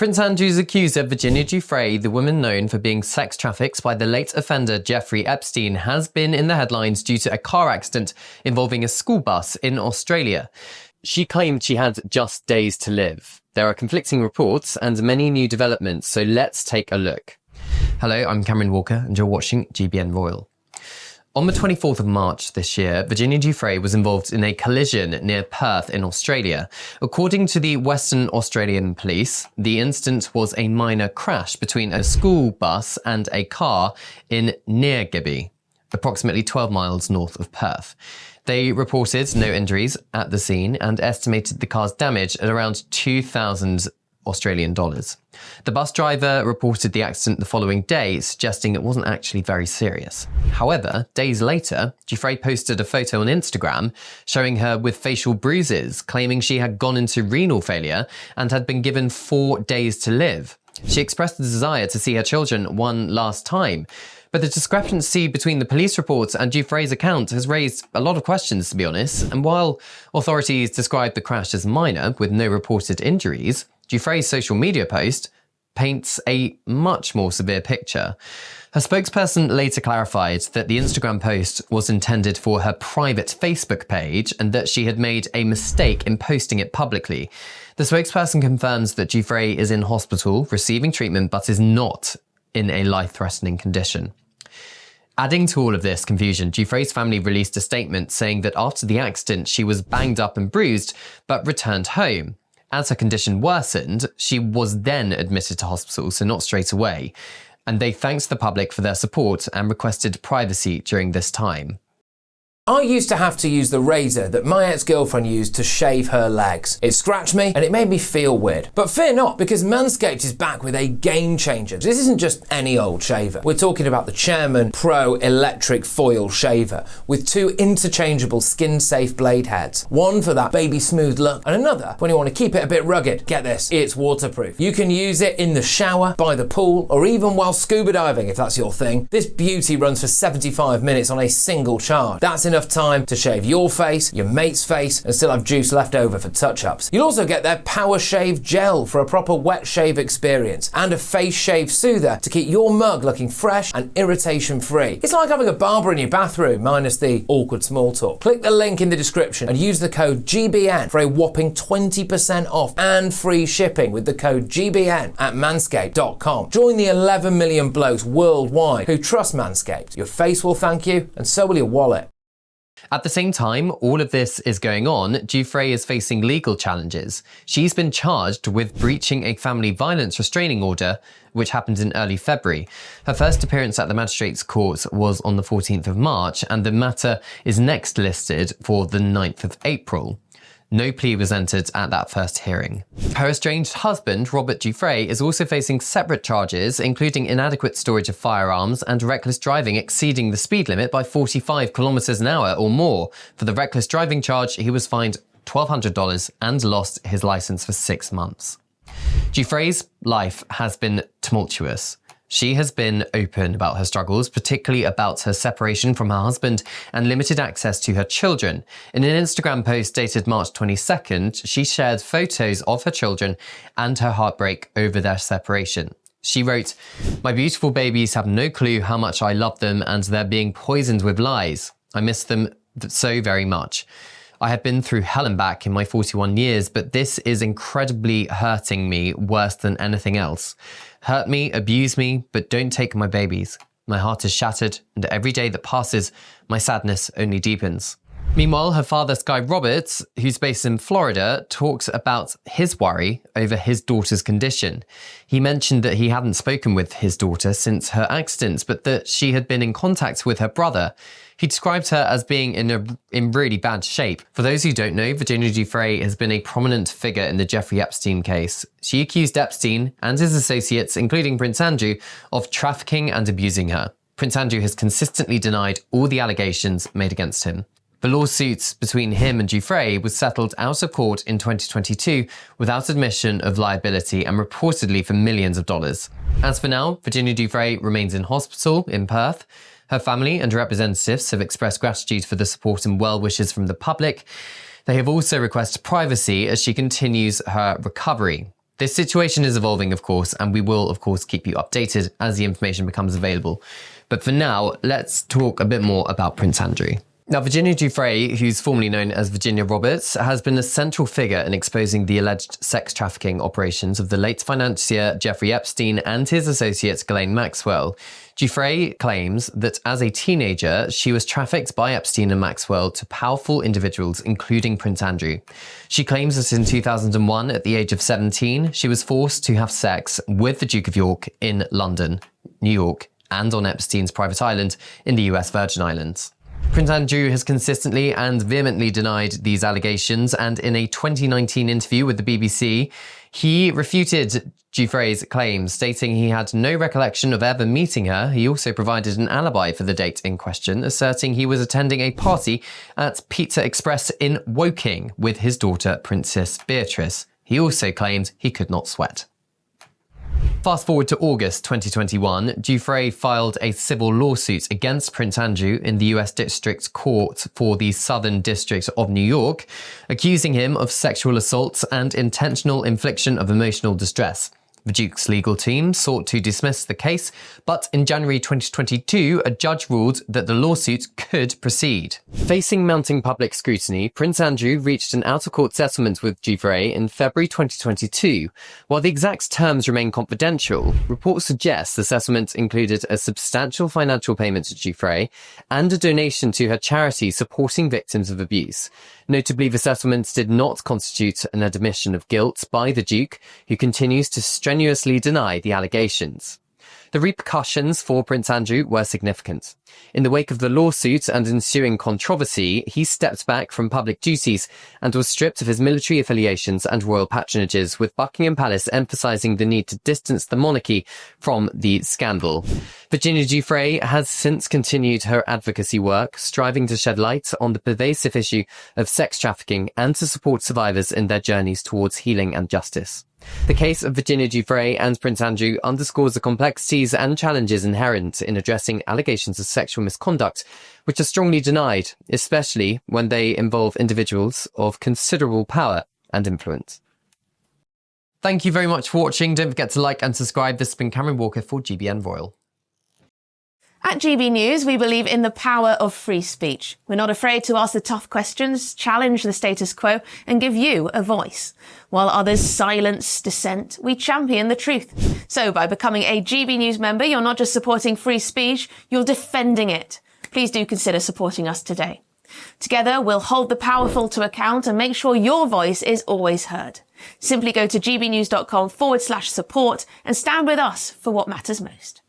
Prince Andrew's accuser, Virginia Giuffre, the woman known for being sex trafficked by the late offender Jeffrey Epstein, has been in the headlines due to a car accident involving a school bus in Australia. She claimed she had just days to live. There are conflicting reports and many new developments, so let's take a look. Hello, I'm Cameron Walker and you're watching GBN Royal. On the 24th of March this year, Virginia Giuffre was involved in a collision near Perth in Australia. According to the Western Australian Police, the incident was a minor crash between a school bus and a car in Neargibby, approximately 12 miles north of Perth. They reported no injuries at the scene and estimated the car's damage at around 2,000 Australian dollars. The bus driver reported the accident the following day, suggesting it wasn't actually very serious. However, days later, Giuffre posted a photo on Instagram showing her with facial bruises, claiming she had gone into renal failure and had been given 4 days to live. She expressed the desire to see her children one last time. But the discrepancy between the police reports and Giuffre's account has raised a lot of questions, to be honest. And while authorities described the crash as minor, with no reported injuries, Giuffre's social media post paints a much more severe picture. Her spokesperson later clarified that the Instagram post was intended for her private Facebook page and that she had made a mistake in posting it publicly. The spokesperson confirms that Giuffre is in hospital receiving treatment but is not in a life-threatening condition. Adding to all of this confusion, Giuffre's family released a statement saying that after the accident she was banged up and bruised but returned home. As her condition worsened, she was then admitted to hospital, so not straight away, and they thanked the public for their support and requested privacy during this time. I used to have to use the razor that my ex-girlfriend used to shave her legs. It scratched me and it made me feel weird. But fear not, because Manscaped is back with a game changer. This isn't just any old shaver. We're talking about the Chairman Pro Electric Foil Shaver with 2 interchangeable skin-safe blade heads. One for that baby smooth look and another when you want to keep it a bit rugged. Get this, it's waterproof. You can use it in the shower, by the pool, or even while scuba diving if that's your thing. This beauty runs for 75 minutes on a single charge. That's enough time to shave your face, your mate's face, and still have juice left over for touch-ups. You'll also get their Power Shave Gel for a proper wet shave experience, and a face shave soother to keep your mug looking fresh and irritation-free. It's like having a barber in your bathroom, minus the awkward small talk. Click the link in the description and use the code GBN for a whopping 20% off and free shipping with the code GBN at manscaped.com. Join the 11 million blokes worldwide who trust Manscaped. Your face will thank you, and so will your wallet. At the same time, all of this is going on, Giuffre is facing legal challenges. She's been charged with breaching a family violence restraining order, which happened in early February. Her first appearance at the magistrates' court was on the 14th of March, and the matter is next listed for the 9th of April. No plea was entered at that first hearing. Her estranged husband, Robert Giuffre, is also facing separate charges, including inadequate storage of firearms and reckless driving exceeding the speed limit by 45 kilometers an hour or more. For the reckless driving charge, he was fined $1,200 and lost his license for 6 months. Giuffre's life has been tumultuous. She has been open about her struggles, particularly about her separation from her husband and limited access to her children. In an Instagram post dated March 22nd, she shared photos of her children and her heartbreak over their separation. She wrote, "My beautiful babies have no clue how much I love them and they're being poisoned with lies. I miss them so very much. I have been through hell and back in my 41 years, but this is incredibly hurting me worse than anything else. Hurt me, abuse me, but don't take my babies. My heart is shattered, and every day that passes, my sadness only deepens." Meanwhile, her father, Sky Roberts, who's based in Florida, talks about his worry over his daughter's condition. He mentioned that he hadn't spoken with his daughter since her accident, but that she had been in contact with her brother. He described her as being in really bad shape. For those who don't know, Virginia Giuffre has been a prominent figure in the Jeffrey Epstein case. She accused Epstein and his associates, including Prince Andrew, of trafficking and abusing her. Prince Andrew has consistently denied all the allegations made against him. The lawsuit between him and Giuffre was settled out of court in 2022 without admission of liability and reportedly for millions of dollars. As for now, Virginia Giuffre remains in hospital in Perth. Her family and representatives have expressed gratitude for the support and well wishes from the public. They have also requested privacy as she continues her recovery. This situation is evolving, of course, and we will, of course, keep you updated as the information becomes available. But for now, let's talk a bit more about Prince Andrew. Now, Virginia Giuffre, who's formerly known as Virginia Roberts, has been a central figure in exposing the alleged sex trafficking operations of the late financier Jeffrey Epstein and his associate Ghislaine Maxwell. Giuffre claims that as a teenager, she was trafficked by Epstein and Maxwell to powerful individuals, including Prince Andrew. She claims that in 2001, at the age of 17, she was forced to have sex with the Duke of York in London, New York, and on Epstein's private island in the US Virgin Islands. Prince Andrew has consistently and vehemently denied these allegations, and in a 2019 interview with the BBC, he refuted Giuffre's claims, stating he had no recollection of ever meeting her. He also provided an alibi for the date in question, asserting he was attending a party at Pizza Express in Woking with his daughter, Princess Beatrice. He also claimed he could not sweat. Fast forward to August 2021, Giuffre filed a civil lawsuit against Prince Andrew in the US District Court for the Southern District of New York, accusing him of sexual assault and intentional infliction of emotional distress. The Duke's legal team sought to dismiss the case, but in January 2022, a judge ruled that the lawsuit could proceed. Facing mounting public scrutiny, Prince Andrew reached an out-of-court settlement with Giuffre in February 2022. While the exact terms remain confidential, reports suggest the settlement included a substantial financial payment to Giuffre and a donation to her charity supporting victims of abuse. Notably, the settlement did not constitute an admission of guilt by the Duke, who continues to strenuously deny the allegations. The repercussions for Prince Andrew were significant. In the wake of the lawsuit and ensuing controversy, he stepped back from public duties and was stripped of his military affiliations and royal patronages, with Buckingham Palace emphasising the need to distance the monarchy from the scandal. Virginia Giuffre has since continued her advocacy work, striving to shed light on the pervasive issue of sex trafficking and to support survivors in their journeys towards healing and justice. The case of Virginia Giuffre and Prince Andrew underscores the complexities and challenges inherent in addressing allegations of sexual misconduct, which are strongly denied, especially when they involve individuals of considerable power and influence. Thank you very much for watching. Don't forget to like and subscribe. This has been Cameron Walker for GBN Royal. At GB News, we believe in the power of free speech. We're not afraid to ask the tough questions, challenge the status quo, and give you a voice. While others silence dissent, we champion the truth. So by becoming a GB News member, you're not just supporting free speech, you're defending it. Please do consider supporting us today. Together, we'll hold the powerful to account and make sure your voice is always heard. Simply go to gbnews.com/support and stand with us for what matters most.